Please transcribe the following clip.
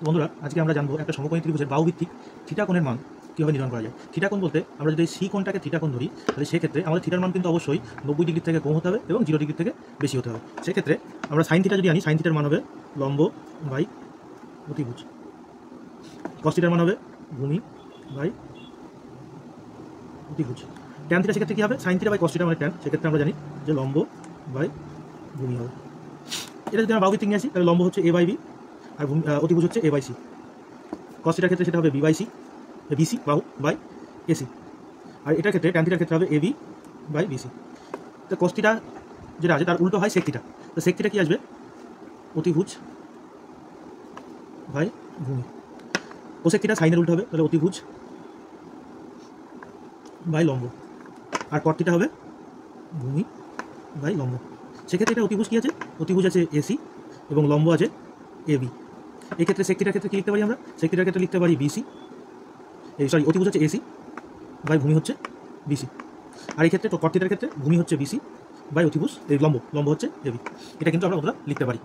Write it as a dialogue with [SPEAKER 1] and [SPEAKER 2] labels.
[SPEAKER 1] বন্ধুরা আজকে আমরা জানবো একটা সমকোণী ত্রিভুজের বাহুভিত্তিক থিটা কোণের মান কীভাবে নির্ণয় করা যায়। থিটা কোণ বলতে আমরা যদি সি কোণটাকে থিটা কোণ ধরি তাহলে সেক্ষেত্রে আমাদের থিটার মান কিন্তু অবশ্যই 90 ডিগ্রি থেকে কম হতে হবে এবং 0 ডিগ্রি থেকে বেশি হতে হবে। সেক্ষেত্রে আমরা সাইন থিটা যদি আনি, সাইন থিটার মান হবে লম্ব বাই অতিভুজ, কস থিটার মান হবে ভূমি বাই অতিভুজ। ট্যান থিটা সেক্ষেত্রে কী হবে, sine theta by cos theta মানে ট্যান, সেক্ষেত্রে আমরা জানি যে লম্ব বাই ভূমি হবে। এটা যদি আমরা বাহুভিত্তিক নিয়ে আসি তাহলে লম্ব হচ্ছে এ বাই বি আর অতিভুজ হচ্ছে এ বাই সি। কস থিটার ক্ষেত্রে সেটা হবে বি বাই সি, বিসি বাহু বাই এসি। আর এটার ক্ষেত্রে ট্যান থিটার ক্ষেত্রে হবে এবি বাই বিসি। তো কস থিটা যেটা আছে তার উল্টো হয় সেক থিটা। তো সেক থিটা কী আসবে, অতিভুজ বাই ভূমি। কোসেক থিটা সাইনের উল্টো হবে, তাহলে অতিভুজ বাই লম্ব। আর কট থিটা হবে ভূমি বাই লম্ব। সেক্ষেত্রে এটা অতিভুজ কী আছে, অতিভুজ আছে এসি এবং লম্ব আছে এবি। এক্ষেত্রে সেক থিটার ক্ষেত্রে কী লিখতে পারি আমরা, সেক থিটার ক্ষেত্রে লিখতে পারি বিসি, অতিভুজ হচ্ছে এসি বাই ভূমি হচ্ছে বিসি। আর এই ক্ষেত্রে কট থিটার ক্ষেত্রে ভূমি হচ্ছে বিসি বাই অতিভুজ এই লম্ব হচ্ছে এবি। এটা কিন্তু আমরা লিখতে পারি।